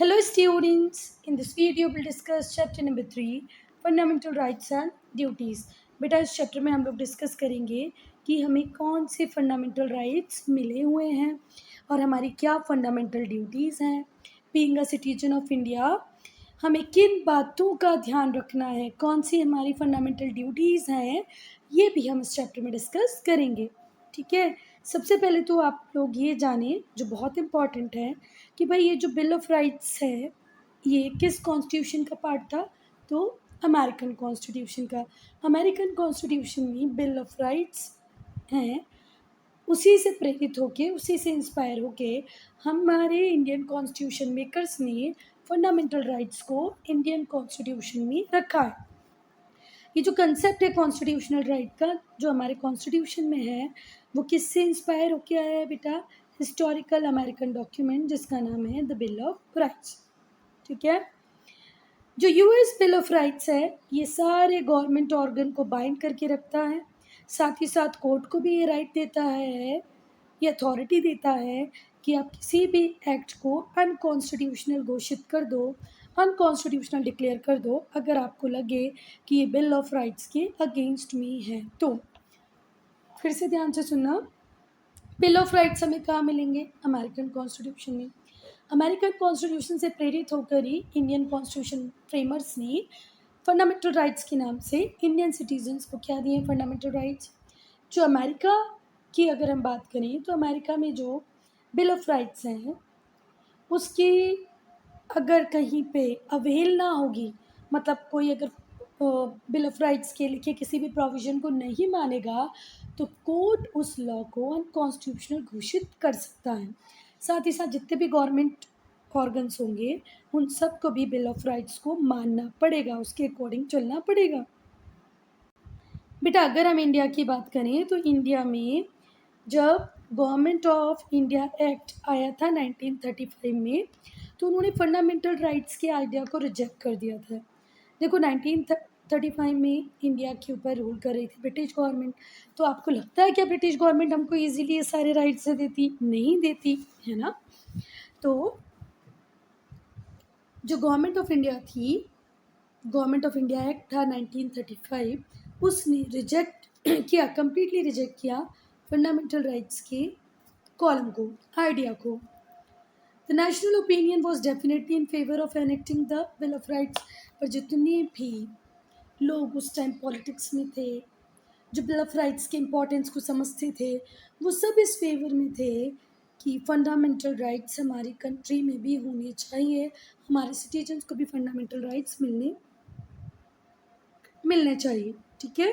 Hello students, in this video we'll discuss chapter number 3 fundamental rights and duties. बेटा इस chapter में हम लोग डिस्कस करेंगे कि हमें कौन से फंडामेंटल राइट्स मिले हुए हैं और हमारी क्या फंडामेंटल ड्यूटीज़ हैं। Being a citizen of India हमें किन बातों का ध्यान रखना है, कौन सी हमारी फंडामेंटल ड्यूटीज़ हैं, ये भी हम इस चैप्टर में डिस्कस करेंगे। ठीक है, सबसे पहले तो आप लोग ये जानें जो बहुत इम्पॉर्टेंट है कि भाई ये जो बिल ऑफ राइट्स है ये किस कॉन्स्टिट्यूशन का पार्ट था। तो अमेरिकन कॉन्स्टिट्यूशन का। अमेरिकन कॉन्स्टिट्यूशन में बिल ऑफ राइट्स हैं, उसी से प्रेरित होके, उसी से इंस्पायर होके हमारे इंडियन कॉन्स्टिट्यूशन मेकर्स ने फंडामेंटल राइट्स को इंडियन कॉन्स्टिट्यूशन में रखा है। ये जो कंसेप्ट है कॉन्स्टिट्यूशनल राइट का जो हमारे कॉन्स्टिट्यूशन में है वो किससे इंस्पायर होके आया है बेटा? हिस्टोरिकल अमेरिकन डॉक्यूमेंट जिसका नाम है द बिल ऑफ राइट्स। ठीक है, जो यूएस बिल ऑफ राइट्स है ये सारे गवर्नमेंट ऑर्गन को बाइंड करके रखता है, साथ ही साथ कोर्ट को भी ये राइट देता है, ये अथॉरिटी देता है कि आप किसी भी एक्ट को अनकॉन्स्टिट्यूशनल घोषित कर दो, अनकॉन्स्टिट्यूशनल डिक्लेयर कर दो अगर आपको लगे कि ये बिल ऑफ राइट्स के अगेंस्ट में है। तो फिर से ध्यान से सुनना, बिल ऑफ राइट्स हमें कहाँ मिलेंगे? अमेरिकन कॉन्स्टिट्यूशन में। अमेरिकन कॉन्स्टिट्यूशन से प्रेरित होकर ही इंडियन कॉन्स्टिट्यूशन फ्रेमर्स ने फंडामेंटल राइट्स के नाम से इंडियन सिटीजन्स को क्या दिए? Fundamental rights. जो अमेरिका की अगर हम बात करें तो अमेरिका में जो बिल ऑफ राइट्स हैं उसकी अगर कहीं पे अवहेलना होगी, मतलब कोई अगर बिल ऑफ राइट्स के लिखे किसी भी प्रोविज़न को नहीं मानेगा तो कोर्ट उस लॉ को अनकॉन्स्टिट्यूशनल घोषित कर सकता है। साथ ही साथ जितने भी गवर्नमेंट ऑर्गन्स होंगे उन सबको भी बिल ऑफ राइट्स को मानना पड़ेगा, उसके अकॉर्डिंग चलना पड़ेगा। बेटा अगर हम इंडिया की बात करें तो इंडिया में जब गवर्नमेंट ऑफ इंडिया एक्ट आया था 1935 में तो उन्होंने फंडामेंटल राइट्स के आइडिया को रिजेक्ट कर दिया था। देखो 1935 में इंडिया के ऊपर रूल कर रही थी ब्रिटिश गवर्नमेंट, तो आपको लगता है क्या ब्रिटिश गवर्नमेंट हमको इजीली ये सारे राइट्स देती? नहीं देती है ना। तो जो गवर्नमेंट ऑफ इंडिया थी, गवर्नमेंट ऑफ इंडिया एक्ट था 1935, उसने रिजेक्ट किया, कम्प्लीटली रिजेक्ट किया फंडामेंटल राइट्स के कॉलम को, आइडिया को। The national opinion was definitely in favour of enacting the bill of rights. पर जितने भी लोग उस टाइम पॉलिटिक्स में थे, जो बिल ऑफ राइट्स के इम्पोर्टेंस को समझते थे, वो सब इस फेवर में थे कि फंडामेंटल राइट्स हमारी कंट्री में भी होने चाहिए, हमारे सिटीजन्स को भी फंडामेंटल राइट्स मिलने चाहिए। ठीक है,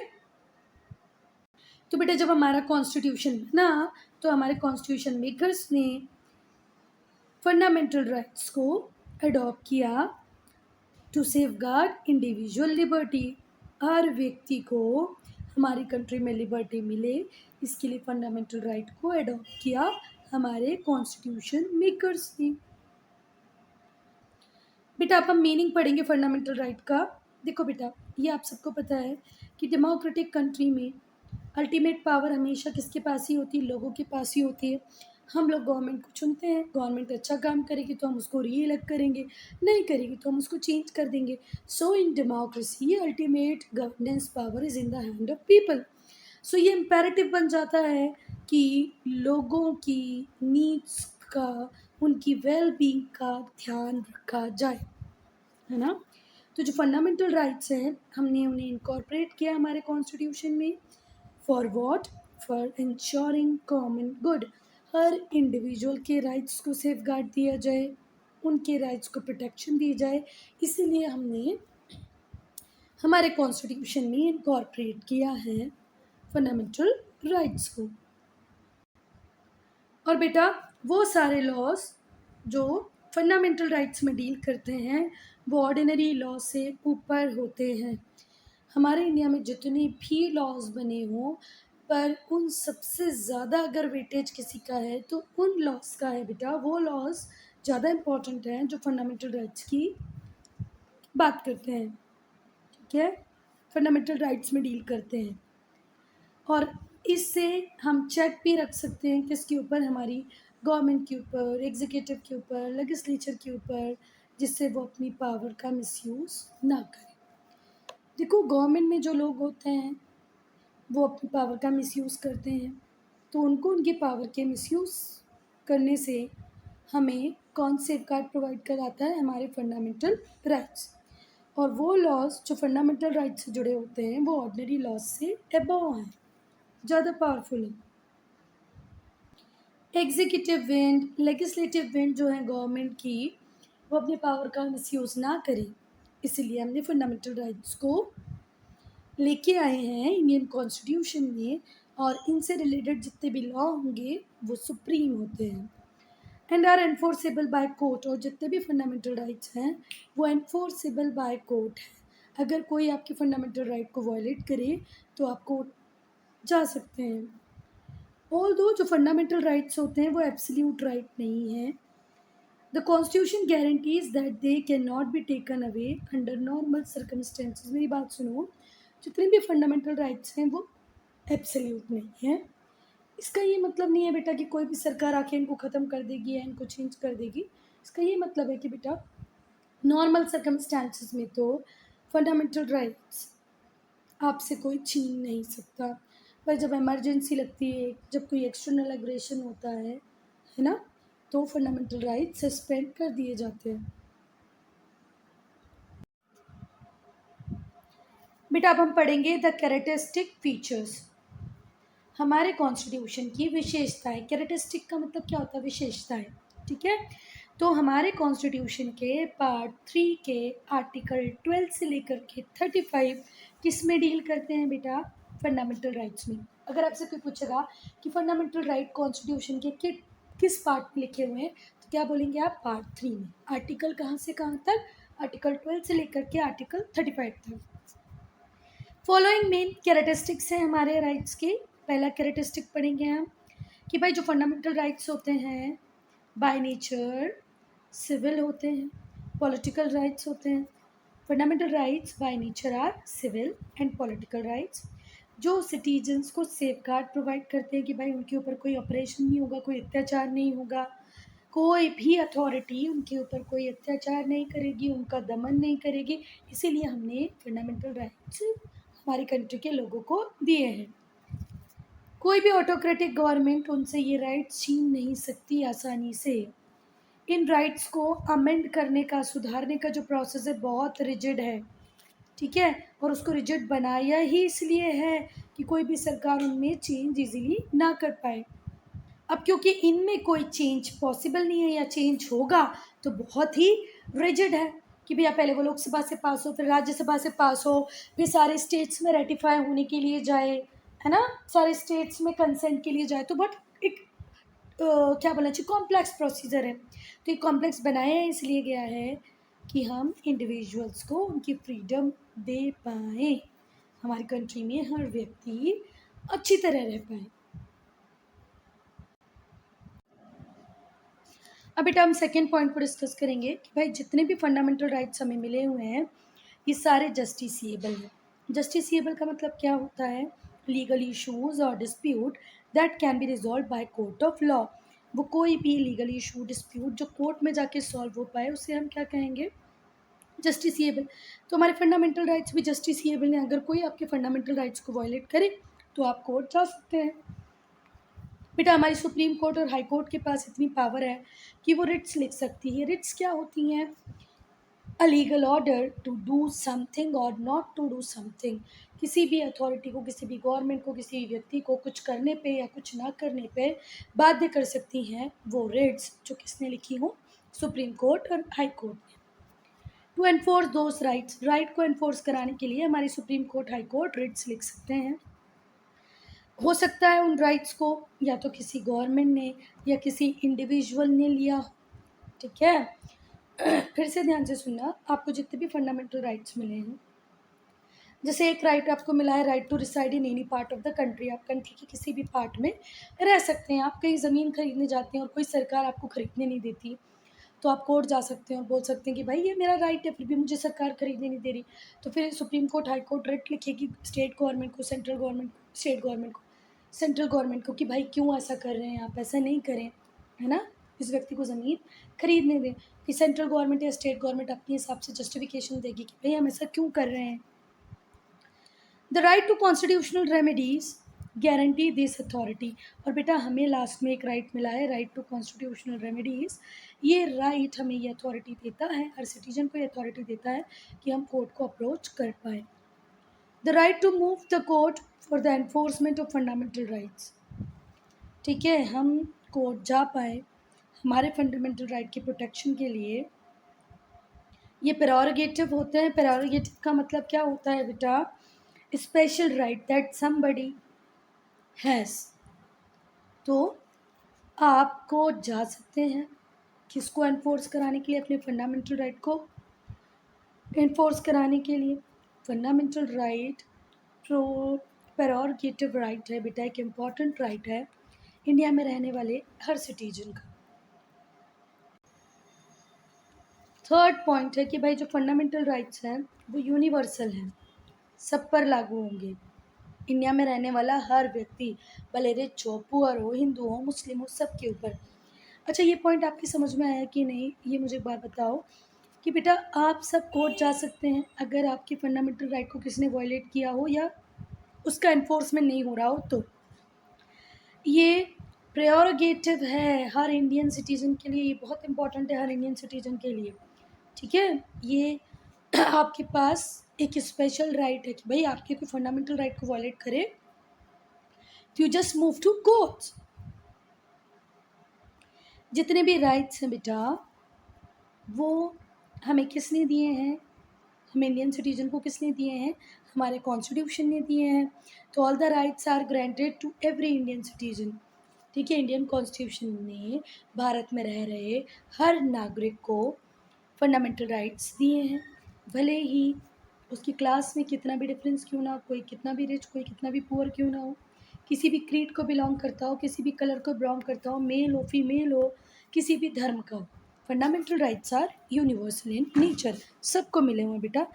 तो बेटा जब हमारा कॉन्स्टिट्यूशन बना तो हमारे कॉन्स्टिट्यूशन मेकर्स ने फंडामेंटल राइट्स को अडॉप्ट किया टू सेफगार्ड इंडिविजुअल लिबर्टी। हर व्यक्ति को हमारी कंट्री में लिबर्टी मिले, इसके लिए फंडामेंटल राइट को अडॉप्ट किया हमारे कॉन्स्टिट्यूशन मेकर्स ने। बेटा अब हम मीनिंग पढ़ेंगे फंडामेंटल राइट का। देखो बेटा ये आप सबको पता है कि डेमोक्रेटिक कंट्री में अल्टीमेट पावर हमेशा किसके पास ही होती है? लोगों के पास ही होती है। हम लोग गवर्नमेंट को चुनते हैं, गवर्नमेंट अच्छा काम करेगी तो हम उसको री इलेक्ट करेंगे, नहीं करेगी तो हम उसको चेंज कर देंगे। So in democracy ultimate governance power is in the hand of people. So ये इम्पेरेटिव बन जाता है कि लोगों की नीड्स का, उनकी वेल बीइंग का ध्यान रखा जाए, है ना। तो जो फंडामेंटल राइट्स हैं हमने उन्हें इनकॉर्पोरेट किया हमारे कॉन्स्टिट्यूशन में। For what? For ensuring common good. Her individual के राइट्स को सेफगार्ड दिया जाए, उनके राइट्स को प्रोटेक्शन दी जाए, इसीलिए हमने हमारे कॉन्स्टिट्यूशन में इनकॉर्पोरेट किया है फंडामेंटल राइट्स को। और बेटा वो सारे लॉज जो फंडामेंटल राइट्स में डील करते हैं वो ऑर्डिनरी लॉ से ऊपर होते हैं। हमारे इंडिया में जितने भी लॉज बने हों पर उन सबसे ज़्यादा अगर वेटेज किसी का है तो उन लॉज का है बेटा। वो लॉज ज़्यादा इम्पोर्टेंट हैं जो फंडामेंटल राइट्स की बात करते हैं। ठीक है, फंडामेंटल राइट्स में डील करते हैं और इससे हम चेक भी रख सकते हैं किसके ऊपर? हमारी गवर्नमेंट के ऊपर, एग्जीक्यूटिव के ऊपर, लेजिस्लेचर के ऊपर, जिससे वो अपनी पावर का मिसयूज़ ना करें। देखो, गवर्नमेंट में जो लोग होते हैं वो अपनी पावर का मिसयूज़ करते हैं, तो उनको उनकी पावर के मिसयूज़ करने से हमें कौन सेफगार्ड प्रोवाइड कराता है? हमारे फंडामेंटल राइट्स। और वो लॉज जो फंडामेंटल राइट्स से जुड़े होते हैं वो ऑर्डिनरी लॉज से अबव हैं, ज़्यादा पावरफुल हैं। एग्जीक्यूटिव विंग, लेजिस्लेटिव विंग जो है गवर्नमेंट की, वो अपने पावर का मिसयूज़ ना करे, इसीलिए हमने फंडामेंटल राइट्स को लेके आए हैं इंडियन कॉन्स्टिट्यूशन में। और इनसे रिलेटेड जितने भी लॉ होंगे वो सुप्रीम होते हैं and are enforceable by court. और जितने भी फंडामेंटल राइट्स हैं वो एनफोर्सेबल बाय कोर्ट है। अगर कोई आपके फंडामेंटल राइट को वायलेट करे तो आप कोर्ट जा सकते हैं। ऑल दो जो फंडामेंटल राइट्स होते हैं वो एब्सोल्यूट राइट नहीं है। The constitution guarantees that they can not be taken away under normal circumstances. मेरी बात सुनो, जितने भी फंडामेंटल राइट्स हैं वो एब्सोल्यूट नहीं है। इसका ये मतलब नहीं है बेटा कि कोई भी सरकार आके इनको ख़त्म कर देगी या इनको चेंज कर देगी। इसका ये मतलब है कि बेटा नॉर्मल सर्कमस्टांसिस में तो फंडामेंटल राइट्स आपसे कोई छीन नहीं सकता, पर जब इमरजेंसी लगती है, जब कोई एक्सटर्नल एग्रेशन होता है ना, तो फंडामेंटल राइट्स सस्पेंड कर दिए जाते हैं। बेटा अब हम पढ़ेंगे द कैरेक्टरिस्टिक फीचर्स, हमारे कॉन्स्टिट्यूशन की विशेषताएं। कैरेक्टरिस्टिक का मतलब क्या होता है? विशेषताएं। ठीक है, तो हमारे कॉन्स्टिट्यूशन के पार्ट 3 के आर्टिकल 12 से लेकर के 35 किस में डील करते हैं बेटा? फंडामेंटल राइट्स में। अगर आपसे कोई पूछेगा कि फंडामेंटल राइट कॉन्स्टिट्यूशन के किस पार्ट में लिखे हुए हैं, तो क्या बोलेंगे आप? पार्ट 3 में। आर्टिकल कहाँ से कहाँ तक? आर्टिकल 12 से लेकर के आर्टिकल 35 तक। फॉलोइंग मेन कैरेक्टरिस्टिक्स हैं हमारे राइट्स के। पहला कैरेक्टरिस्टिक पढ़ेंगे हम कि भाई जो फंडामेंटल राइट्स होते हैं बाय नेचर सिविल होते हैं, पॉलिटिकल राइट्स होते हैं। Fundamental rights by nature are civil and political rights, जो सिटीजन्स को सेफगार्ड प्रोवाइड करते हैं कि भाई उनके ऊपर कोई ऑपरेशन नहीं होगा, कोई अत्याचार नहीं होगा, कोई भी अथॉरिटी उनके ऊपर कोई अत्याचार नहीं करेगी, उनका दमन नहीं करेगी। इसीलिए हमने फंडामेंटल राइट्स हमारी कंट्री के लोगों को दिए हैं। कोई भी ऑटोक्रेटिक गवर्नमेंट उनसे ये राइट्स छीन नहीं सकती आसानी से। इन राइट्स को अमेंड करने का, सुधारने का जो प्रोसेस है बहुत रिजिड है। ठीक है, और उसको रिजिड बनाया ही इसलिए है कि कोई भी सरकार उनमें चेंज इजीली ना कर पाए। अब क्योंकि इनमें कोई चेंज पॉसिबल नहीं है या चेंज होगा तो बहुत ही रिजिड है कि भैया पहले वो लोकसभा से पास हो, फिर राज्यसभा से पास हो, फिर सारे स्टेट्स में रेटिफाई होने के लिए जाए, है ना, सारे स्टेट्स में कंसेंट के लिए जाए, तो बट एक क्या बोलना चाहिए, कॉम्प्लेक्स प्रोसीजर है। तो ये कॉम्प्लेक्स बनाया इसलिए गया है कि हम इंडिविजुअल्स को उनकी फ्रीडम दे पाएँ, हमारी कंट्री में हर व्यक्ति अच्छी तरह रह पाए। अब बेटा हम सेकेंड पॉइंट को डिस्कस करेंगे कि भाई जितने भी फंडामेंटल राइट्स हमें मिले हुए हैं ये सारे जस्टिसिएबल हैं। जस्टिसिएबल का मतलब क्या होता है? लीगल इशूज़ और dispute that can be resolve by court of law. वो कोई भी लीगल इशू डिस्प्यूट जो कोर्ट में जाके सॉल्व हो पाए उसे हम क्या कहेंगे? जस्टिसिएबल। तो हमारे फंडामेंटल राइट्स भी जस्टिसिएबल हैं। अगर कोई आपके फंडामेंटल राइट्स को वायलेट करे तो आप कोर्ट जा सकते हैं। बेटा हमारी सुप्रीम कोर्ट और हाई कोर्ट के पास इतनी पावर है कि वो रिट्स लिख सकती है। रिट्स क्या होती हैं? A legal order to do something और नॉट टू डू समथिंग। किसी भी अथॉरिटी को, किसी भी गवर्नमेंट को, किसी भी व्यक्ति को कुछ करने पे या कुछ ना करने पे बाध्य कर सकती हैं वो रिट्स, जो किसने लिखी हो? सुप्रीम कोर्ट और हाई कोर्ट ने। To enforce those rights, right को एनफोर्स कराने के लिए हमारी supreme court, high court writs लिख सकते हैं। हो सकता है उन राइट्स को या तो किसी गवर्नमेंट ने या किसी इंडिविजुअल ने लिया हो। ठीक है, फिर से ध्यान से सुनना, आपको जितने भी फंडामेंटल राइट्स मिले हैं, जैसे एक राइट आपको मिला है right to reside in any part of the country, आप कंट्री के किसी भी पार्ट में रह सकते हैं। आप कहीं ज़मीन खरीदने जाते हैं और कोई सरकार आपको खरीदने नहीं देती तो आप कोर्ट जा सकते हैं और बोल सकते हैं कि भाई ये मेरा राइट है फिर भी मुझे सरकार खरीदने नहीं दे रही। तो फिर supreme court, high court writ लिखेगी स्टेट गवर्नमेंट को, सेंट्रल गवर्नमेंट को, स्टेट गवर्नमेंट को, सेंट्रल गवर्नमेंट को कि भाई क्यों ऐसा कर रहे हैं आप, ऐसा नहीं करें, है ना, इस व्यक्ति को ज़मीन खरीदने दें। कि सेंट्रल गवर्नमेंट या स्टेट गवर्नमेंट अपने हिसाब से जस्टिफिकेशन देगी कि भाई हम ऐसा क्यों कर रहे हैं। The right to constitutional remedies guarantee this authority. और बेटा हमें लास्ट में एक राइट मिला है, राइट टू कॉन्स्टिट्यूशनल रेमेडीज। ये राइट हमें ये अथॉरिटी देता है, हर सिटीजन को ये अथॉरिटी देता है कि हम कोर्ट को अप्रोच कर पाए। The right to move the court for the enforcement of fundamental rights. ठीक है, हम कोर्ट जा पाए हमारे फंडामेंटल राइट की प्रोटेक्शन के लिए। ये प्रेरोगेटिव होते हैं। प्रेरोगेटिव का मतलब क्या होता है बेटा? Special right that somebody has. तो आप कोर्ट जा सकते हैं किसको एनफोर्स कराने के लिए? अपने फंडामेंटल राइट को एनफोर्स कराने के लिए। फंडामेंटल राइट प्रेरोगेटिव राइट है बेटा, एक इम्पॉर्टेंट राइट है इंडिया में रहने वाले हर सिटीजन का। थर्ड पॉइंट है कि भाई जो फंडामेंटल राइट्स हैं वो यूनिवर्सल हैं, सब पर लागू होंगे। इंडिया में रहने वाला हर व्यक्ति, भले रिच हो, पुअर हो, हिंदू हो, मुस्लिम हो, सबके ऊपर। अच्छा, ये पॉइंट आपकी समझ में आया कि नहीं? ये मुझे एक बात बताओ कि बेटा आप सब कोर्ट जा सकते हैं अगर आपकी फंडामेंटल राइट को किसी ने वायलेट किया हो या उसका एनफोर्समेंट नहीं हो रहा हो तो। ये प्रेरोगेटिव है हर इंडियन सिटीज़न के लिए, ये बहुत इंपॉर्टेंट है हर इंडियन सिटीज़न के लिए। ठीक है, ये आपके पास एक स्पेशल राइट है कि भाई आपके कोई फंडामेंटल राइट को वायलेट करे तो you just move to courts. जितने भी राइट्स हैं बेटा वो हमें किसने दिए हैं? हम इंडियन सिटीजन को किसने दिए हैं? हमारे कॉन्स्टिट्यूशन ने दिए हैं। तो all the rights are granted to every Indian citizen. ठीक है, इंडियन कॉन्स्टिट्यूशन ने भारत में रह रहे हर नागरिक को फंडामेंटल राइट्स दिए हैं, भले ही उसकी क्लास में कितना भी डिफरेंस क्यों ना हो, कोई कितना भी रिच, कोई कितना भी पुअर क्यों ना हो, किसी भी क्रीड को बिलोंग करता हो, किसी भी कलर को बिलोंग करता हो, मेल हो, फीमेल हो, किसी भी धर्म का हो। Fundamental rights are universal in nature, सबको मिले हुए बेटा।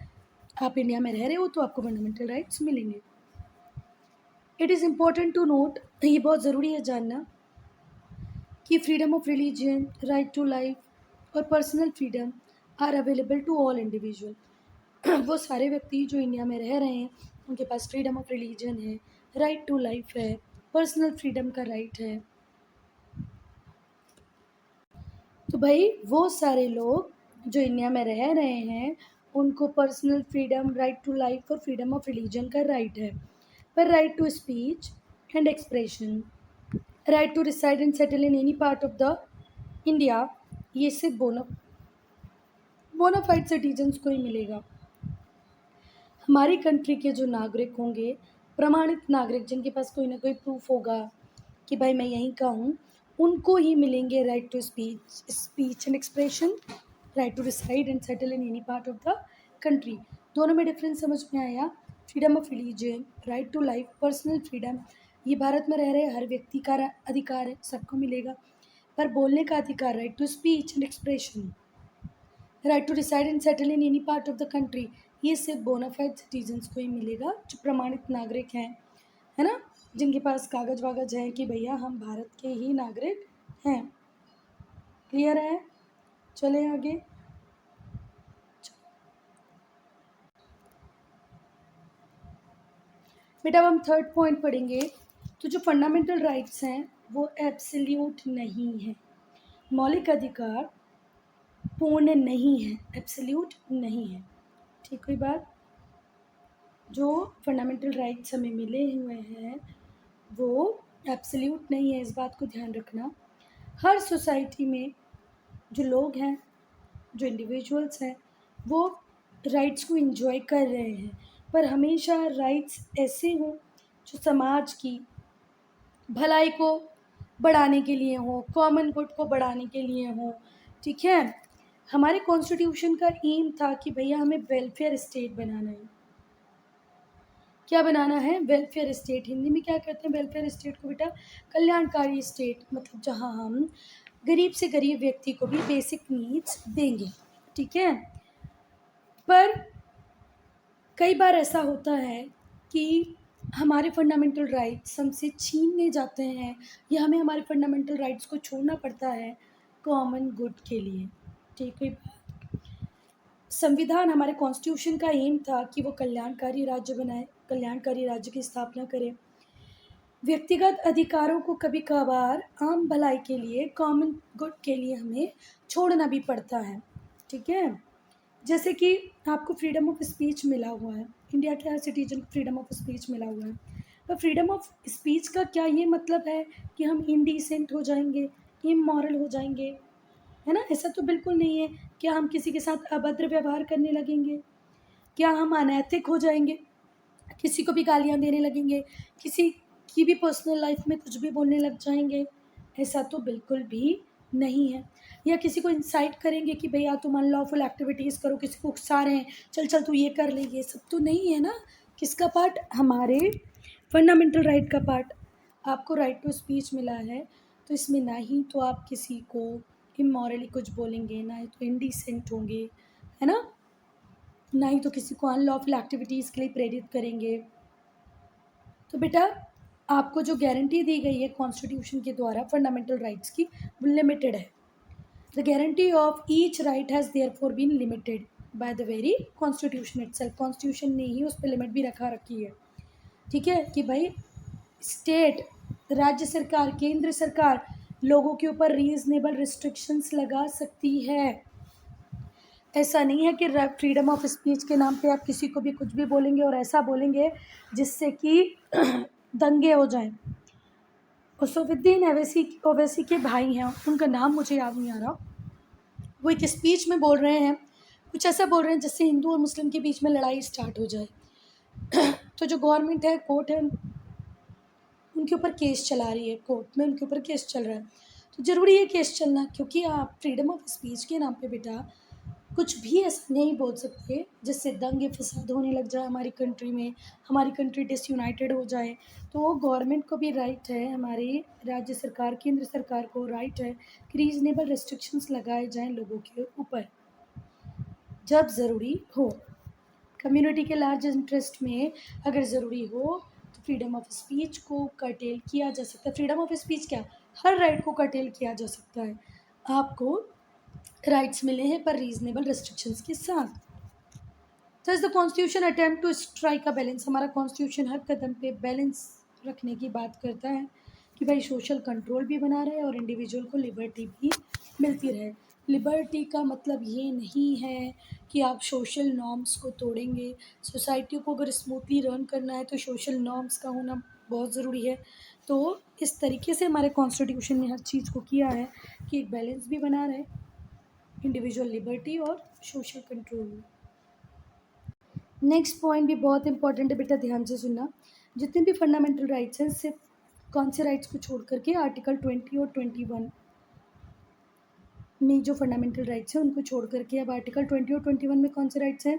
आप इंडिया में रह रहे हो तो आपको फंडामेंटल राइट्स मिलेंगे। It is important to note, ये बहुत ज़रूरी है जानना कि freedom of religion, right to life और personal freedom are available to all individual. वो सारे व्यक्ति जो इंडिया में रह रहे हैं उनके पास फ्रीडम ऑफ रिलीजन है, राइट टू लाइफ है, पर्सनल फ्रीडम का राइट है। तो भाई वो सारे लोग जो इंडिया में रह रहे हैं उनको personal freedom, right to life और फ्रीडम ऑफ रिलीजन का राइट है। पर right to speech and expression, right to reside and settle in any part of the India, ये सिर्फ बोनाफाइड सिटीजन्स को ही मिलेगा। हमारी कंट्री के जो नागरिक होंगे, प्रमाणित नागरिक जिनके पास कोई ना कोई प्रूफ होगा कि भाई मैं यहीं का हूँ, उनको ही मिलेंगे right to speech and expression, right to reside and settle in any part of the country. दोनों में डिफरेंस समझ में आया? Freedom of religion, right to life, personal freedom, ये भारत में रह रहे हर व्यक्ति का अधिकार है, सबको मिलेगा। पर बोलने का अधिकार, right to speech and expression, right to decide and settle in any part of the country, ये सिर्फ बोनाफाइड सिटीजन्स को ही मिलेगा जो प्रमाणित नागरिक हैं, है ना, जिनके पास कागज वागज हैं कि भैया हम भारत के ही नागरिक हैं। क्लियर है? चले आगे। बेटा अब हम थर्ड पॉइंट पढ़ेंगे। तो जो फंडामेंटल राइट्स हैं वो एब्सोल्यूट नहीं है, मौलिक अधिकार पूर्ण नहीं है, एब्सोल्यूट नहीं है। ठीक हुई बात? जो फंडामेंटल राइट्स हमें मिले हुए हैं वो एब्सोल्यूट नहीं है, इस बात को ध्यान रखना। हर सोसाइटी में जो लोग हैं, जो इंडिविजुअल्स हैं, वो राइट्स को एंजॉय कर रहे हैं, पर हमेशा राइट्स ऐसे हों जो समाज की भलाई को बढ़ाने के लिए हो, कॉमन गुड को बढ़ाने के लिए हो। ठीक है, हमारे कॉन्स्टिट्यूशन का एम था कि भैया हमें वेलफेयर स्टेट बनाना है। क्या बनाना है? Welfare state. हिंदी में क्या कहते हैं वेलफेयर स्टेट को बेटा? कल्याणकारी स्टेट, मतलब जहाँ हम गरीब से गरीब व्यक्ति को भी बेसिक नीड्स देंगे। ठीक है, पर कई बार ऐसा होता है कि हमारे फंडामेंटल राइट्स हमसे छीनने जाते हैं या हमें हमारे फंडामेंटल राइट्स को छोड़ना पड़ता है कॉमन गुड के लिए। ठीक है। संविधान हमारे कॉन्स्टिट्यूशन का एम था कि वो कल्याणकारी राज्य बनाए, कल्याणकारी राज्य की स्थापना करे। व्यक्तिगत अधिकारों को कभी कभार आम भलाई के लिए, कॉमन गुड के लिए हमें छोड़ना भी पड़ता है। ठीक है। जैसे कि आपको फ्रीडम ऑफ स्पीच मिला हुआ है, इंडिया के हर सिटीजन को फ्रीडम ऑफ स्पीच मिला हुआ है। पर फ्रीडम ऑफ स्पीच का क्या ये मतलब है कि हम इनडिसेंट हो जाएंगे, इमोरल हो जाएंगे? है ना, ऐसा तो बिल्कुल नहीं है। क्या हम किसी के साथ अभद्र व्यवहार करने लगेंगे? क्या हम अनैतिक हो जाएंगे, किसी को भी गालियाँ देने लगेंगे, किसी की भी पर्सनल लाइफ में कुछ भी बोलने लग जाएंगे? ऐसा तो बिल्कुल भी नहीं है। या किसी को इंसाइट करेंगे कि भैया तुम अनलॉफुल एक्टिविटीज़ करो, किसी को उकसा रहे हैं, चल चल तू ये कर ले, ये सब तो नहीं है ना। किसका पार्ट? हमारे फंडामेंटल राइट का पार्ट। आपको राइट टू स्पीच मिला है, तो इसमें ना ही तो आप किसी को इमोरली कुछ बोलेंगे, ना ही तो इनडिसेंट होंगे, है ना, ना ही तो किसी को अनलॉफुल एक्टिविटीज़ के लिए प्रेरित करेंगे। तो बेटा, आपको जो गारंटी दी गई है कॉन्स्टिट्यूशन के द्वारा फंडामेंटल राइट्स की, वो लिमिटेड है। The guarantee of each right has therefore been limited by the very constitution itself. Constitution ने ही उस पर लिमिट भी रखा रखी है। ठीक है, कि भाई स्टेट, राज्य सरकार, केंद्र सरकार लोगों के ऊपर रीजनेबल रिस्ट्रिक्शंस लगा सकती है। ऐसा नहीं है कि फ्रीडम ऑफ स्पीच के नाम पे आप किसी को भी कुछ भी बोलेंगे और ऐसा बोलेंगे जिससे कि दंगे हो जाएं। उसुद्दीन ओवैसी ओवैसी के भाई हैं, उनका नाम मुझे याद नहीं आ रहा, वो एक स्पीच में बोल रहे हैं, कुछ ऐसा बोल रहे हैं जिससे हिंदू और मुस्लिम के बीच में लड़ाई स्टार्ट हो जाए। तो जो गवर्नमेंट है, कोर्ट है, उनके ऊपर केस चला रही है, कोर्ट में उनके ऊपर केस चल रहा है। तो ज़रूरी है केस चलना, क्योंकि आप फ्रीडम ऑफ स्पीच के नाम पे बेटा कुछ भी ऐसा नहीं बोल सकते जिससे दंगे फसाद होने लग जाए हमारी कंट्री में, हमारी कंट्री डिसयूनाइटेड हो जाए। तो गवर्नमेंट को भी राइट है, हमारी राज्य सरकार, केंद्र सरकार को राइट है कि रीजनेबल रेस्ट्रिक्शंस लगाए जाएं लोगों के ऊपर जब ज़रूरी हो। कम्युनिटी के लार्ज इंटरेस्ट में अगर ज़रूरी हो तो फ्रीडम ऑफ स्पीच को कर्टेल किया जा सकता है। फ्रीडम ऑफ स्पीच क्या, हर राइट को कर्टेल किया जा सकता है। आपको राइट्स मिले हैं पर रीजनेबल रेस्ट्रिक्शंस के साथ। Thus the constitution attempt to strike a balance. हमारा कॉन्स्टिट्यूशन हर कदम पे बैलेंस रखने की बात करता है कि भाई सोशल कंट्रोल भी बना रहे और इंडिविजुअल को लिबर्टी भी मिलती रहे। लिबर्टी का मतलब ये नहीं है कि आप सोशल नॉर्म्स को तोड़ेंगे। सोसाइटी को अगर स्मूथली रन करना है तो सोशल नॉर्म्स का होना बहुत ज़रूरी है। तो इस तरीके से हमारे कॉन्स्टिट्यूशन ने हर चीज़ को किया है कि एक बैलेंस भी बना रहे, इंडिविजुअल लिबर्टी और सोशल कंट्रोल। नेक्स्ट पॉइंट भी बहुत इंपॉर्टेंट है बेटा, ध्यान से सुनना। जितने भी फंडामेंटल राइट्स हैं, सिर्फ कौन से राइट्स को छोड़ करके आर्टिकल 20 और 21 में जो फंडामेंटल राइट्स हैं उनको छोड़ करके अब आर्टिकल 20 और 21 में कौन से राइट्स हैं?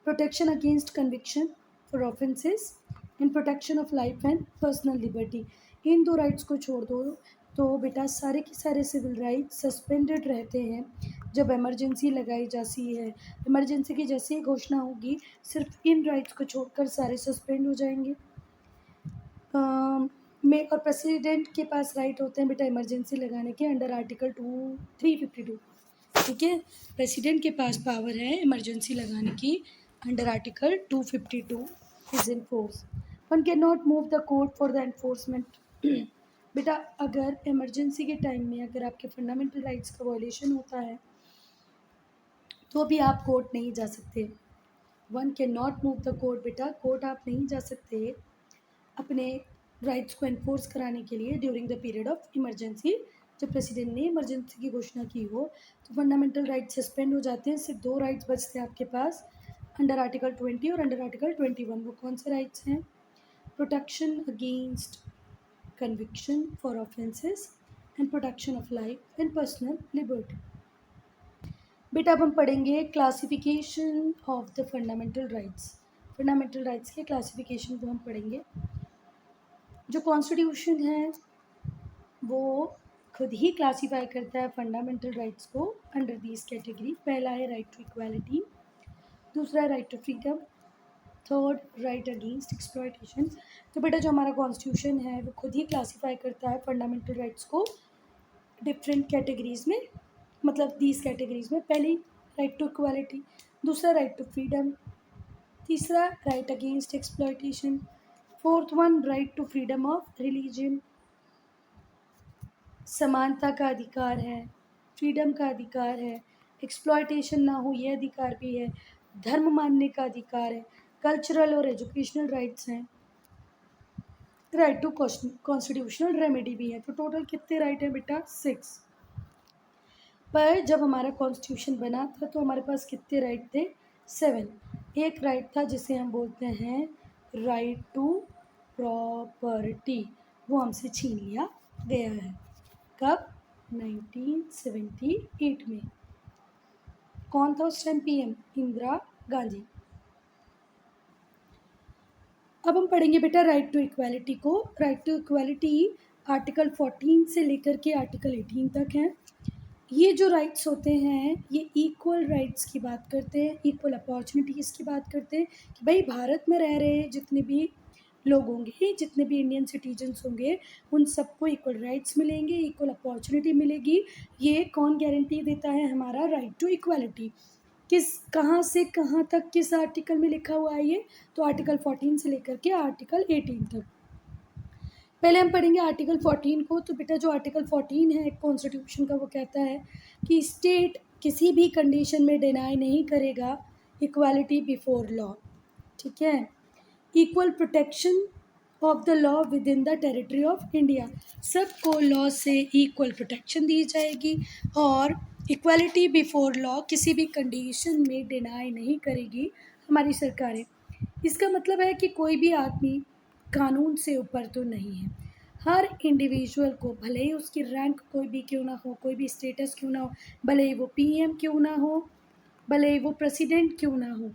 Protection against conviction for offences and protection of life and personal liberty. इन दो राइट्स को छोड़ दो तो बेटा सारे के सारे सिविल राइट्स सस्पेंडेड रहते हैं जब इमरजेंसी लगाई जाती है। इमरजेंसी की जैसे ही घोषणा होगी, सिर्फ इन राइट्स को छोड़कर सारे सस्पेंड हो जाएंगे। में और प्रेसिडेंट के पास राइट होते हैं बेटा इमरजेंसी लगाने के अंडर आर्टिकल 352। ठीक है, प्रेसिडेंट के पास पावर है इमरजेंसी लगाने की under article 252 is in force. One can not move the court for the enforcement. बेटा अगर इमरजेंसी के टाइम में अगर आपके फंडामेंटल राइट्स का वायलेशन होता है तो भी आप कोर्ट नहीं जा सकते। One can not move the court, बेटा कोर्ट आप नहीं जा सकते अपने राइट्स को एनफोर्स कराने के लिए during the period of emergency. जब प्रेसिडेंट ने इमरजेंसी की घोषणा की हो तो फंडामेंटल राइट्स सस्पेंड हो जाते हैं। सिर्फ दो राइट्स बचते हैं आपके पास अंडर आर्टिकल 20 और अंडर आर्टिकल 21। वो कौन से राइट्स हैं? Protection against conviction for offences and protection of life and personal liberty. बेटा अब हम पढ़ेंगे classification of the fundamental rights. Fundamental rights के क्लासिफिकेशन को हम पढ़ेंगे। जो कॉन्स्टिट्यूशन है वो खुद ही क्लासीफाई करता है फंडामेंटल राइट्स को अंडर दीज कैटेगरी। पहला है राइट टू इक्वालिटी, दूसरा है right to freedom, third right against exploitation. तो बेटा जो हमारा कॉन्स्टिट्यूशन है वो खुद ही क्लासीफाई करता है फंडामेंटल राइट्स को डिफरेंट कैटेगरीज में, मतलब 20 कैटेगरीज में। पहली राइट टू इक्वालिटी, दूसरा राइट टू फ्रीडम, तीसरा right against exploitation, fourth one right to freedom of religion, समानता का अधिकार है, फ्रीडम का अधिकार है, एक्सप्लॉयटेशन ना हो ये अधिकार भी है, धर्म मानने का अधिकार है, कल्चरल और एजुकेशनल राइट्स हैं, राइट टू कॉन्स्टिट्यूशनल रेमेडी भी है। तो टोटल कितने राइट है बेटा? 6। पर जब हमारा कॉन्स्टिट्यूशन बना था तो हमारे पास कितने राइट थे? 7। एक राइट था जिसे हम बोलते हैं राइट टू प्रॉपर्टी, वो हमसे छीन लिया गया है। कब? 1978 में। कौन था उस टाइम पीएम? इंदिरा गांधी। अब हम पढ़ेंगे बेटा राइट टू इक्वालिटी को। राइट टू इक्वालिटी आर्टिकल 14 से लेकर के आर्टिकल 18 तक है। ये जो राइट्स होते हैं ये इक्वल राइट्स की बात करते हैं, इक्वल अपॉर्चुनिटीज़ की बात करते हैं कि भाई भारत में रह रहे जितने भी लोग होंगे, जितने भी इंडियन सिटीजन्स होंगे, उन सबको इक्वल राइट्स मिलेंगे, इक्वल अपॉर्चुनिटी मिलेगी। ये कौन गारंटी देता है? हमारा राइट टू इक्वालिटी। किस कहाँ से कहाँ तक किस आर्टिकल में लिखा हुआ है ये? तो आर्टिकल 14 से लेकर के आर्टिकल 18 तक। पहले हम पढ़ेंगे आर्टिकल 14 को। तो बेटा जो आर्टिकल 14 है कॉन्स्टिट्यूशन का वो कहता है कि स्टेट किसी भी कंडीशन में डिनाई नहीं करेगा इक्वालिटी बिफोर लॉ। ठीक है, equal protection of the law with in the territory of India, सबको लॉ से इक्वल प्रोटेक्शन दी जाएगी और इक्वालिटी बिफोर लॉ किसी भी कंडीशन में डिनाई नहीं करेगी हमारी सरकारें। इसका मतलब है कि कोई भी आदमी कानून से ऊपर तो नहीं है। हर इंडिविजुअल को, भले ही उसकी रैंक कोई भी क्यों ना हो, कोई भी स्टेटस क्यों ना हो, भले ही वो पीएम क्यों ना हो, भले ही वो प्रेसिडेंट क्यों ना हो,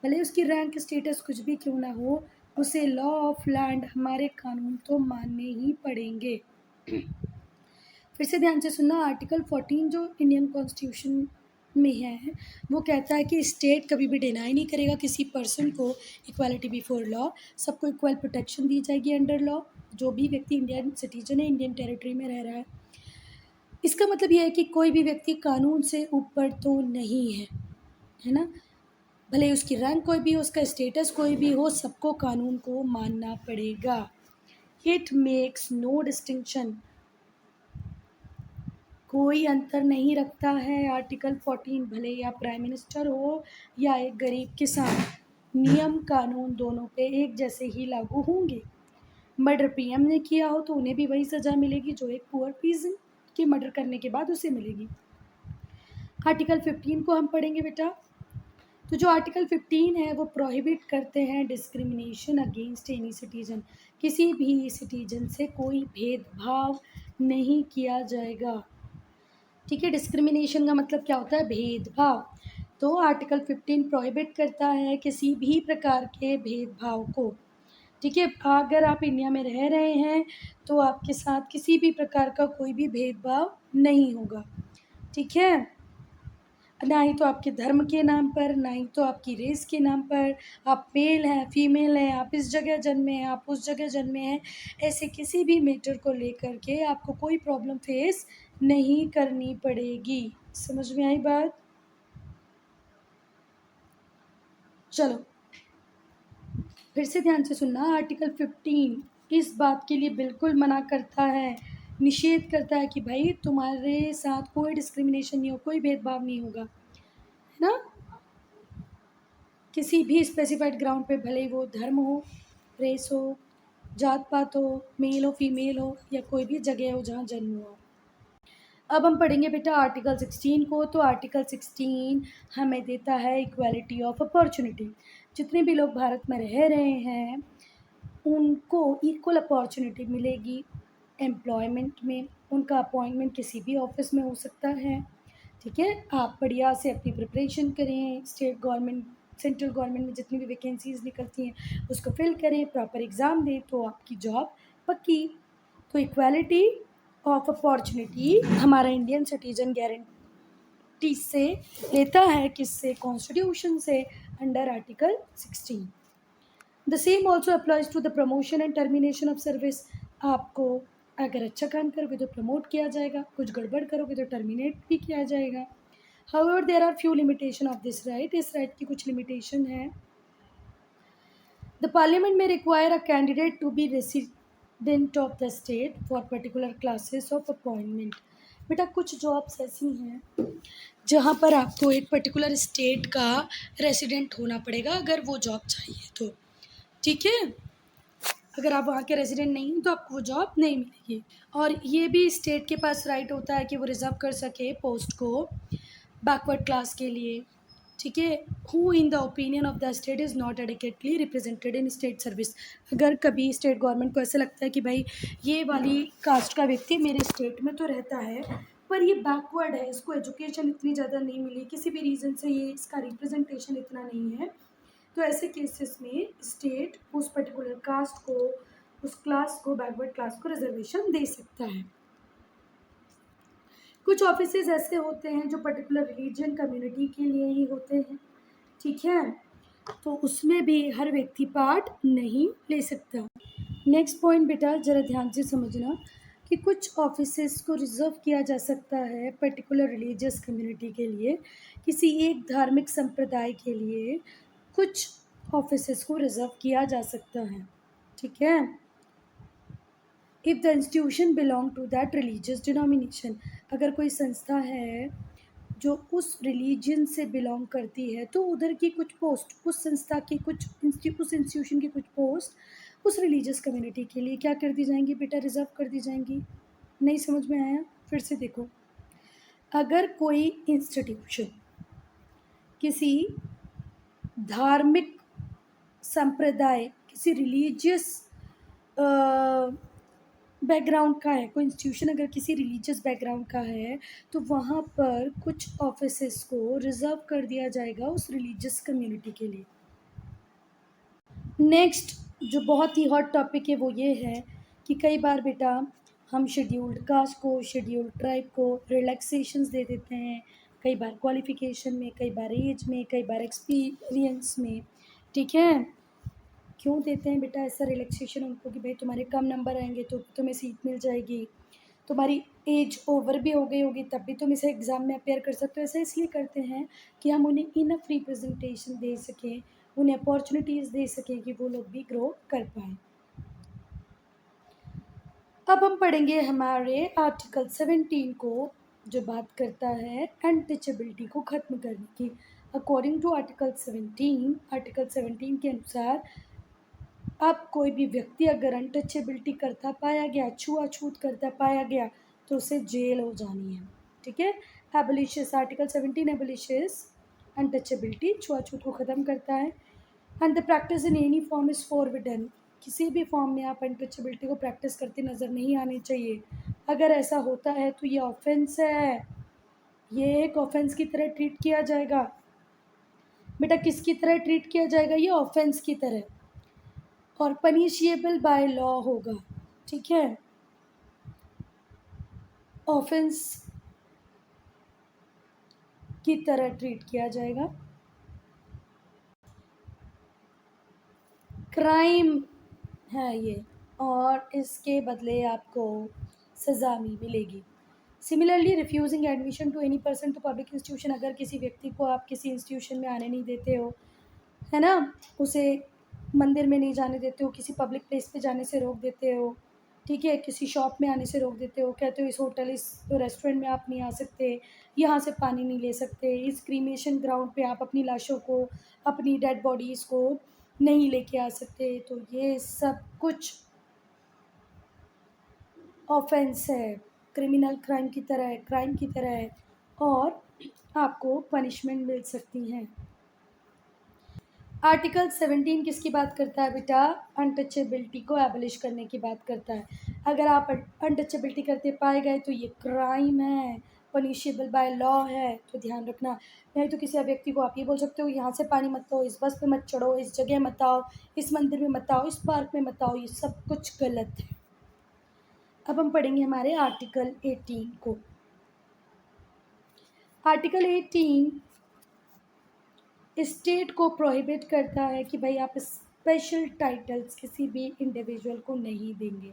भले ही उसकी रैंक स्टेटस कुछ भी क्यों ना हो, उसे लॉ ऑफ लैंड, हमारे कानून तो मानने ही पड़ेंगे। फिर से ध्यान से सुनना, आर्टिकल 14 जो इंडियन कॉन्स्टिट्यूशन में है वो कहता है कि स्टेट कभी भी डिनाई नहीं करेगा किसी पर्सन को इक्वालिटी बिफोर लॉ, सबको इक्वल प्रोटेक्शन दी जाएगी अंडर लॉ। जो भी व्यक्ति इंडियन सिटीजन है, इंडियन टेरिटरी में रह रहा है, इसका मतलब यह है कि कोई भी व्यक्ति कानून से ऊपर तो नहीं है ना। भले उसकी रैंक कोई भी हो, उसका स्टेटस कोई भी हो, सबको कानून को मानना पड़ेगा। इट मेक्स नो डिस्टिंक्शन, कोई अंतर नहीं रखता है आर्टिकल 14, भले ही आप प्राइम मिनिस्टर हो या एक गरीब किसान, नियम कानून दोनों पे एक जैसे ही लागू होंगे। मर्डर पीएम ने किया हो तो उन्हें भी वही सज़ा मिलेगी जो एक पुअर पीसन के मर्डर करने के बाद उसे मिलेगी। आर्टिकल 15 को हम पढ़ेंगे बेटा। तो जो आर्टिकल 15 है वो प्रोहिबिट करते हैं डिस्क्रिमिनेशन अगेंस्ट एनी सिटीजन, किसी भी सिटीजन से कोई भेदभाव नहीं किया जाएगा। ठीक है, डिस्क्रिमिनेशन का मतलब क्या होता है? भेदभाव। तो आर्टिकल 15 प्रोहिबिट करता है किसी भी प्रकार के भेदभाव को। ठीक है, अगर आप इंडिया में रह रहे हैं तो आपके साथ किसी भी प्रकार का कोई भी भेदभाव नहीं होगा। ठीक है, ना ही तो आपके धर्म के नाम पर, ना ही तो आपकी रेस के नाम पर, आप मेल हैं, फीमेल हैं, आप इस जगह जन्मे हैं, आप उस जगह जन्मे हैं, ऐसे किसी भी मैटर को लेकर के आपको कोई प्रॉब्लम फेस नहीं करनी पड़ेगी। समझ में आई बात? चलो फिर से ध्यान से सुनना, आर्टिकल 15 इस बात के लिए बिल्कुल मना करता है, निषेध करता है कि भाई तुम्हारे साथ कोई डिस्क्रिमिनेशन नहीं हो, कोई भेदभाव नहीं होगा, है ना। किसी भी स्पेसिफाइड ग्राउंड पे, भले ही वो धर्म हो, रेस हो, जात पात हो, मेल हो, फीमेल हो, या कोई भी जगह हो जहाँ जन्म हुआ। अब हम पढ़ेंगे बेटा आर्टिकल 16 को। तो आर्टिकल 16 हमें देता है इक्वालिटी ऑफ अपॉर्चुनिटी। जितने भी लोग भारत में रह रहे हैं उनको इक्वल अपॉर्चुनिटी मिलेगी एम्प्लॉयमेंट में। उनका अपॉइंटमेंट किसी भी ऑफिस में हो सकता है। ठीक है, आप बढ़िया से अपनी प्रिपरेशन करें, स्टेट गवर्नमेंट, सेंट्रल गवर्नमेंट में जितनी भी वैकेंसीज निकलती हैं उसको फिल करें, प्रॉपर एग्ज़ाम दें तो आपकी जॉब पक्की। तो इक्वालिटी ऑफ अपॉर्चुनिटी हमारा इंडियन सिटीजन गारंटी से लेता है, किससे? कॉन्स्टिट्यूशन से, under article 16। The same also applies to the promotion and termination of service. आपको अगर अच्छा काम करोगे तो प्रमोट किया जाएगा, कुछ गड़बड़ करोगे तो टर्मिनेट भी किया जाएगा। However there are few limitation of this right, इस राइट की कुछ लिमिटेशन है। The parliament may require a candidate to be resident of the state for particular classes of appointment. बेटा कुछ जॉब्स ऐसी हैं जहाँ पर आपको एक पर्टिकुलर स्टेट का रेसिडेंट होना पड़ेगा अगर वो जॉब चाहिए तो, ठीक है। अगर आप वहाँ के रेजिडेंट नहीं हैं तो आपको वो जॉब नहीं मिलेगी। और ये भी स्टेट के पास राइट होता है कि वो रिज़र्व कर सके पोस्ट को बैकवर्ड क्लास के लिए, ठीक है। Who in the opinion of the state is not adequately represented in state service. अगर कभी स्टेट गवर्नमेंट को ऐसा लगता है कि भाई ये वाली कास्ट का व्यक्ति मेरे स्टेट में तो रहता है पर ये बैकवर्ड है, इसको एजुकेशन इतनी ज़्यादा नहीं मिली, किसी भी रीज़न से ये इसका रिप्रेजेंटेशन इतना नहीं है, तो ऐसे केसेस में स्टेट उस पर्टिकुलर कास्ट को, उस क्लास को, बैकवर्ड क्लास को रिजर्वेशन दे सकता है। कुछ ऑफिसेज ऐसे होते हैं जो पर्टिकुलर रिलीजन कम्युनिटी के लिए ही होते हैं, ठीक है, तो उसमें भी हर व्यक्ति पार्ट नहीं ले सकता। नेक्स्ट पॉइंट बेटा ज़रा ध्यान से समझना कि कुछ ऑफिसेस को रिज़र्व किया जा सकता है पर्टिकुलर रिलीजियस कम्युनिटी के लिए, किसी एक धार्मिक संप्रदाय के लिए कुछ ऑफिसेस को रिज़र्व किया जा सकता है, ठीक है। If the institution belong to that religious denomination, अगर कोई संस्था है जो उस रिलीजन से बिलोंग करती है तो उधर की कुछ पोस्ट, उस संस्था की कुछ उस इंस्टीट्यूशन की कुछ पोस्ट उस रिलीजियस कम्युनिटी के लिए क्या कर दी जाएंगी बेटा, रिजर्व कर दी जाएंगी। नहीं समझ में आया, फिर से देखो। अगर कोई इंस्टीट्यूशन किसी धार्मिक संप्रदाय, किसी रिलीजियस बैकग्राउंड का है, कोई इंस्टीट्यूशन अगर किसी रिलीजियस बैकग्राउंड का है तो वहाँ पर कुछ ऑफिसेस को रिज़र्व कर दिया जाएगा उस रिलीजियस कम्युनिटी के लिए। नेक्स्ट जो बहुत ही हॉट टॉपिक है वो ये है कि कई बार बेटा हम शेड्यूल्ड कास्ट को, शेड्यूल्ड ट्राइब को रिलैक्सेशंस दे देते हैं, कई बार क्वालिफ़िकेशन में, कई बार एज में, कई बार एक्सपीरियंस में, ठीक है। क्यों देते हैं बेटा ऐसा रिलैक्सेशन उनको कि भाई तुम्हारे कम नंबर आएंगे तो तुम्हें सीट मिल जाएगी, तुम्हारी एज ओवर भी हो गई होगी तब भी तुम इसे एग्ज़ाम में अपेयर कर सकते हो। ऐसा इसलिए करते हैं कि हम उन्हें इनफ रिप्रेजेंटेशन दे सकें, उन्हें अपॉर्चुनिटीज़ दे सकें कि वो लोग भी ग्रो कर पाएँ। अब हम पढ़ेंगे हमारे आर्टिकल 17 को जो बात करता है अनटचेबिलिटी को ख़त्म करने की। अकॉर्डिंग टू आर्टिकल 17 के अनुसार अब कोई भी व्यक्ति अगर अनटचेबिलिटी करता पाया गया, छुआछूत करता पाया गया तो उसे जेल हो जानी है, ठीक है। एबलिशिस आर्टिकल 17 एबलिशिस अनटचेबिलिटी, छुआछूत को ख़त्म करता है। And the practice in any form is forbidden, किसी भी फॉर्म में आप अनटचेबिलिटी को प्रैक्टिस करते नज़र नहीं आनी चाहिए। अगर ऐसा होता है तो ये ऑफेंस है, ये एक ऑफेंस की तरह ट्रीट किया जाएगा। बेटा किसकी तरह ट्रीट किया जाएगा, ये ऑफेंस की तरह, और पनिशेबल बाय लॉ होगा, ठीक है। ऑफेंस की तरह ट्रीट किया जाएगा, क्राइम है ये, और इसके बदले आपको सज़ा भी मिलेगी। Similarly refusing admission to any person to public institution, अगर किसी व्यक्ति को आप किसी इंस्टीट्यूशन में आने नहीं देते हो, है ना, उसे मंदिर में नहीं जाने देते हो, किसी पब्लिक प्लेस पे जाने से रोक देते हो, ठीक है, किसी शॉप में आने से रोक देते हो, कहते हो इस होटल, इस रेस्टोरेंट में आप नहीं आ सकते, यहाँ से पानी नहीं ले सकते, इस क्रीमेशन ग्राउंड पे आप अपनी लाशों को, अपनी डेड बॉडीज़ को नहीं लेके आ सकते, तो ये सब कुछ ऑफेंस है, क्रिमिनल क्राइम की तरह है, क्राइम की तरह है, और आपको पनिशमेंट मिल सकती हैं। आर्टिकल 17 किसकी बात करता है बेटा, अनटचेबिलिटी को एबलिश करने की बात करता है। अगर आप अनटचेबिलिटी करते पाए गए तो ये क्राइम है, पनिशेबल बाय लॉ है, तो ध्यान रखना। नहीं तो किसी व्यक्ति को आप ये बोल सकते हो यहाँ से पानी मत लो, इस बस पे मत चढ़ो, इस जगह मत आओ, इस मंदिर में मत आओ, इस पार्क में मत आओ, ये सब कुछ गलत है। अब हम पढ़ेंगे हमारे आर्टिकल 18 को। आर्टिकल 18 स्टेट को प्रोहिबिट करता है कि भाई आप इस स्पेशल टाइटल्स किसी भी इंडिविजुअल को नहीं देंगे।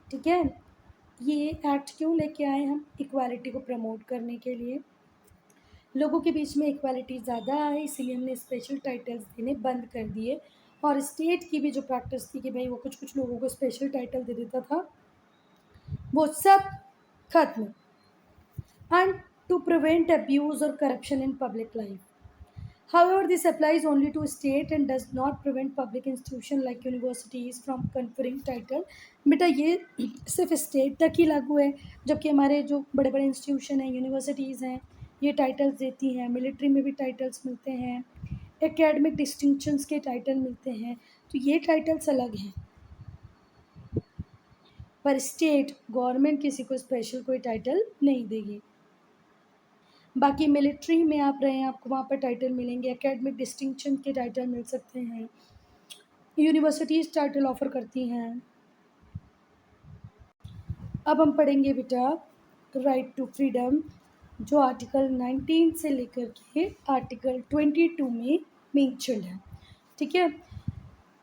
ठीक है, ये एक्ट क्यों लेके आए हम? इक्वालिटी को प्रमोट करने के लिए, लोगों के बीच में इक्वालिटी ज़्यादा आए, इसीलिए हमने स्पेशल टाइटल्स देने बंद कर दिए। और स्टेट की भी जो प्रैक्टिस थी कि भाई वो कुछ कुछ लोगों को स्पेशल टाइटल दे देता था, वो सब खत्म। एंड टू प्रिवेंट अब्यूज़ और corruption in public life. However, this applies only to state and does not prevent public institutions like universities from conferring title। बेटा ये सिर्फ स्टेट तक ही लागू है, जबकि हमारे जो बड़े बड़े इंस्टीट्यूशन हैं, यूनिवर्सिटीज़ हैं, ये टाइटल्स देती हैं। मिलिट्री में भी टाइटल्स मिलते हैं, एकेडमिक डिस्टिंक्शंस के टाइटल मिलते हैं, तो ये टाइटल्स अलग हैं। पर स्टेट गवर्नमेंट किसी को स्पेशल कोई टाइटल नहीं देगी। बाकी मिलिट्री में आप रहे हैं, आपको वहाँ पर टाइटल मिलेंगे, एकेडमिक डिस्टिंक्शन के टाइटल मिल सकते हैं, यूनिवर्सिटीज़ टाइटल ऑफ़र करती हैं। अब हम पढ़ेंगे बेटा राइट टू फ्रीडम, जो आर्टिकल 19 से लेकर के आर्टिकल 22 में मेंशन्ड है। ठीक है,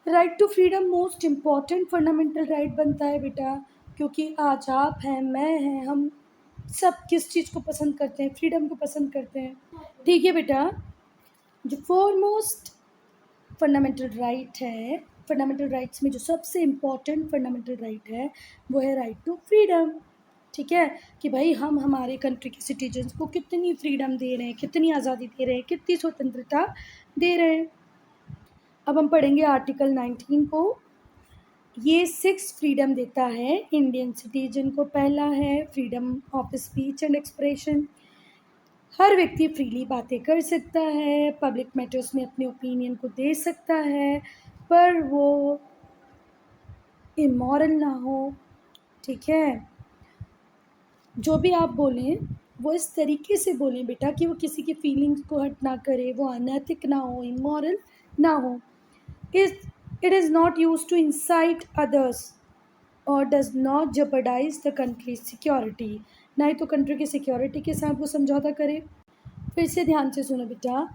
right to freedom most important fundamental right बनता है बेटा, क्योंकि आज आप हैं, मैं हैं, हम सब किस चीज़ को पसंद करते हैं? फ्रीडम को पसंद करते हैं। ठीक है बेटा, जो फॉरमोस्ट फंडामेंटल राइट है, फंडामेंटल राइट्स में जो सबसे इम्पॉर्टेंट फंडामेंटल राइट है वो है राइट टू फ्रीडम। ठीक है, कि भाई हम हमारे कंट्री के सिटीजन्स को कितनी फ्रीडम दे रहे हैं, कितनी आज़ादी दे रहे हैं, कितनी स्वतंत्रता दे रहे हैं। अब हम पढ़ेंगे आर्टिकल 19 को। ये 6 फ्रीडम देता है इंडियन सिटीजन को। पहला है freedom of speech and expression, हर व्यक्ति फ्रीली बातें कर सकता है, पब्लिक मैटर्स में अपने ओपिनियन को दे सकता है, पर वो इमोरल ना हो। ठीक है, जो भी आप बोलें वो इस तरीके से बोलें बेटा कि वो किसी की फीलिंग्स को हर्ट ना करे, वो अनैतिक ना हो, इमोरल ना हो। It is not use to incite others और does not jeopardise the country security, ना ही तो कंट्री की सिक्योरिटी के साथ वो समझौता करे। फिर से ध्यान से सुनो बेटा,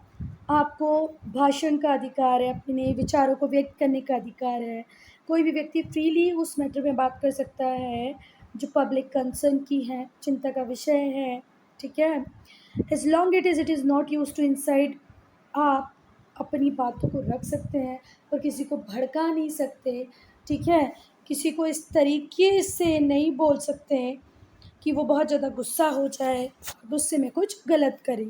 आपको भाषण का अधिकार है, अपने विचारों को व्यक्त करने का अधिकार है। कोई भी व्यक्ति फ्रीली उस मैटर में बात कर सकता है जो पब्लिक कंसर्न की है, चिंता का विषय है। ठीक है, as long it is not use to incite, आप अपनी बातों को रख सकते हैं और किसी को भड़का नहीं सकते। ठीक है, किसी को इस तरीके से नहीं बोल सकते कि वो बहुत ज़्यादा गुस्सा हो जाए, गुस्से में कुछ गलत करे।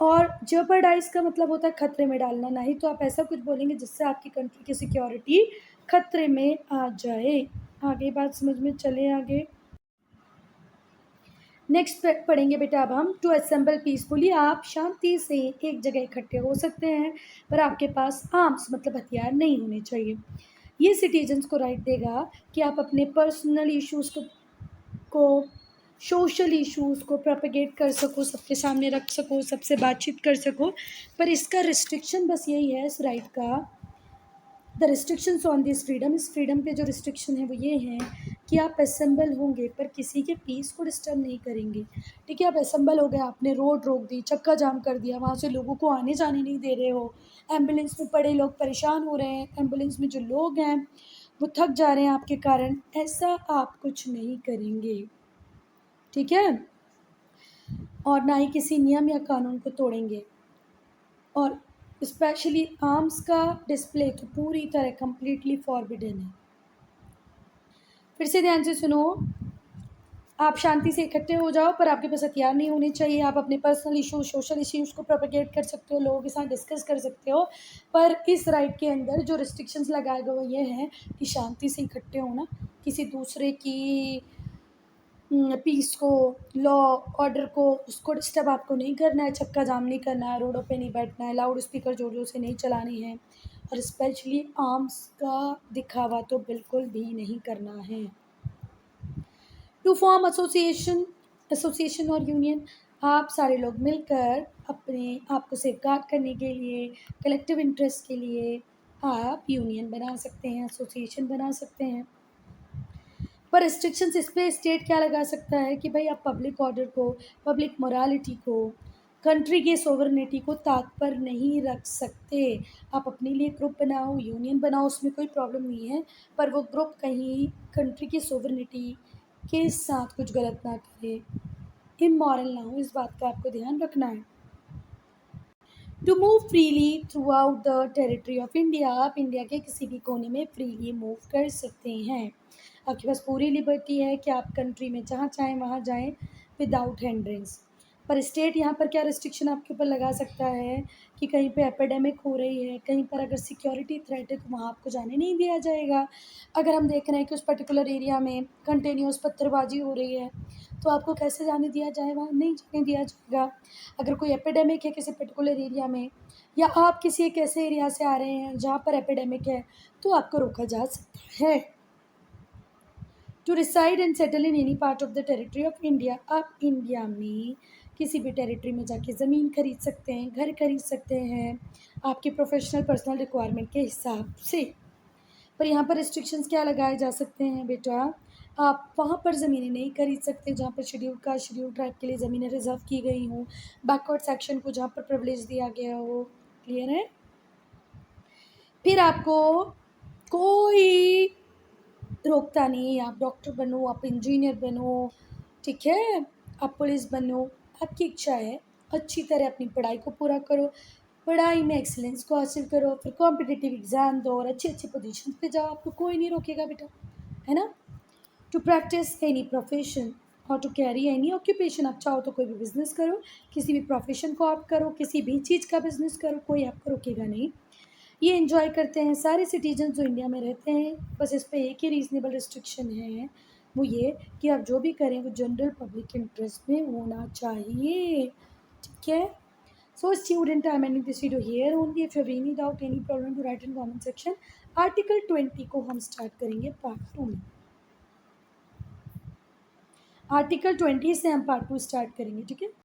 और जेपरडाइज का मतलब होता है खतरे में डालना, ना ही तो आप ऐसा कुछ बोलेंगे जिससे आपकी कंट्री की सिक्योरिटी खतरे में आ जाए। आगे बात समझ में चले आगे। नेक्स्ट पढ़ेंगे बेटा अब हम टू असेंबल पीसफुली, आप शांति से एक जगह इकट्ठे हो सकते हैं, पर आपके पास आर्म्स मतलब हथियार नहीं होने चाहिए। ये सिटीजन्स को राइट देगा कि आप अपने पर्सनल इश्यूज़ को सोशल इश्यूज़ को प्रोपेगेट कर सको, सबके सामने रख सको, सबसे बातचीत कर सको। पर इसका रिस्ट्रिक्शन बस यही है इस राइट का, the restrictions on this freedom, इस फ्रीडम पे जो रिस्ट्रिक्शन है वो ये हैं कि आप असेंबल होंगे पर किसी के पीस को डिस्टर्ब नहीं करेंगे। ठीक है, आप असेंबल हो गए, आपने रोड रोक दी, चक्का जाम कर दिया, वहाँ से लोगों को आने जाने नहीं दे रहे हो, एम्बुलेंस में पड़े लोग परेशान हो रहे हैं, एम्बुलेंस में जो लोग हैं वो थक जा रहे हैं आपके कारण, ऐसा आप कुछ नहीं करेंगे। ठीक है, और ना ही किसी नियम या कानून को तोड़ेंगे। और स्पेशली आर्म्स का डिस्प्ले तो पूरी तरह कम्प्लीटली फॉरबिडन है। फिर से ध्यान से सुनो, आप शांति से इकट्ठे हो जाओ पर आपके पास हथियार नहीं होने चाहिए। आप अपने पर्सनल इश्यूज, सोशल इश्यूज़ को प्रोपेगेट कर सकते हो, लोगों के साथ डिस्कस कर सकते हो, पर इस राइट के अंदर जो रिस्ट्रिक्शंस लगाए गए वो ये हैं कि शांति से इकट्ठे होना, किसी दूसरे की पीस को, लॉ ऑर्डर को, उसको डिस्टर्ब आपको नहीं करना है, चक्का जाम नहीं करना है, रोडों पे नहीं बैठना है, लाउड स्पीकर ज़ोर ज़ोर से नहीं चलाने हैं, और स्पेशली आर्म्स का दिखावा तो बिल्कुल भी नहीं करना है। टू फॉर्म एसोसिएशन और यूनियन, आप सारे लोग मिलकर अपने आप को सेफगार्ड करने के लिए, कलेक्टिव इंटरेस्ट के लिए आप यूनियन बना सकते हैं, एसोसिएशन बना सकते हैं। पर रिस्ट्रिक्शंस इस पे स्टेट क्या लगा सकता है कि भाई आप पब्लिक ऑर्डर को, पब्लिक मोरालिटी को कंट्री के सोवरेनिटी को ताक पर नहीं रख सकते। आप अपने लिए ग्रुप बनाओ, यूनियन बनाओ, उसमें कोई प्रॉब्लम नहीं है, पर वो ग्रुप कहीं कंट्री की सोवरेनिटी के साथ कुछ गलत ना करे, इमोरल ना हो, इस बात का आपको ध्यान रखना है। To move freely throughout the territory of India, आप इंडिया के किसी भी कोने में फ्रीली मूव कर सकते हैं। आपके पास पूरी लिबर्टी है कि आप कंट्री में जहाँ चाहें वहाँ जाएं विदाउट हिंड्रेंस। पर स्टेट यहाँ पर क्या रिस्ट्रिक्शन आपके ऊपर लगा सकता है कि कहीं पे एपिडेमिक हो रही है, कहीं पर अगर सिक्योरिटी थ्रेट है तो वहाँ आपको जाने नहीं दिया जाएगा। अगर हम देख रहे हैं कि उस पर्टिकुलर एरिया में कंटिन्यूस पत्थरबाजी हो रही है तो आपको कैसे जाने दिया जाए, वहाँ नहीं जाने दिया जाएगा। अगर कोई एपिडेमिक है किसी पर्टिकुलर एरिया में, या आप किसी एक ऐसे एरिया से आ रहे हैं जहाँ पर एपिडेमिक है, तो आपको रोका जा सकता है। To reside and settle in any part of the territory of India, आप इंडिया में किसी भी टेरिटरी में जाके ज़मीन खरीद सकते हैं, घर खरीद सकते हैं, आपके प्रोफेशनल पर्सनल रिक्वायरमेंट के हिसाब से। पर यहाँ पर रिस्ट्रिक्शंस क्या लगाए जा सकते हैं बेटा, आप वहाँ पर ज़मीनें नहीं खरीद सकते जहाँ पर शेड्यूल ट्राइब के लिए ज़मीनें रिजर्व की गई हों, बैकवर्ड सेक्शन को जहाँ पर प्रिविलेज दिया गया हो। क्लियर है? फिर आपको कोई रोकता नहीं, आप डॉक्टर बनो, आप इंजीनियर बनो, ठीक है, आप पुलिस बनो, आपकी इच्छा है। अच्छी तरह अपनी पढ़ाई को पूरा करो, पढ़ाई में एक्सीलेंस को हासिल करो, फिर कॉम्पिटिटिव एग्ज़ाम दो और अच्छी अच्छी पोजीशन पे जाओ, आपको कोई नहीं रोकेगा बेटा, है ना। टू प्रैक्टिस एनी प्रोफेशन और टू कैरी एनी ऑक्यूपेशन, आप चाहो तो कोई भी बिज़नेस करो, किसी भी प्रोफेशन को आप करो, किसी भी चीज़ का बिज़नेस करो, कोई आपको रोकेगा नहीं। ये एंजॉय करते हैं सारे सिटीजन जो इंडिया में रहते हैं। बस इस पे एक ही रीज़नेबल रिस्ट्रिक्शन है, वो ये कि आप जो भी करें वो जनरल पब्लिक इंटरेस्ट में होना चाहिए, ठीक है। So student, I am ending this video here only. If you have any doubt, any problem, to write in comment section. Article 20 को हम स्टार्ट करेंगे पार्ट 2 में। आर्टिकल 20 से हम पार्ट 2 स्टार्ट करेंगे, ठीक है।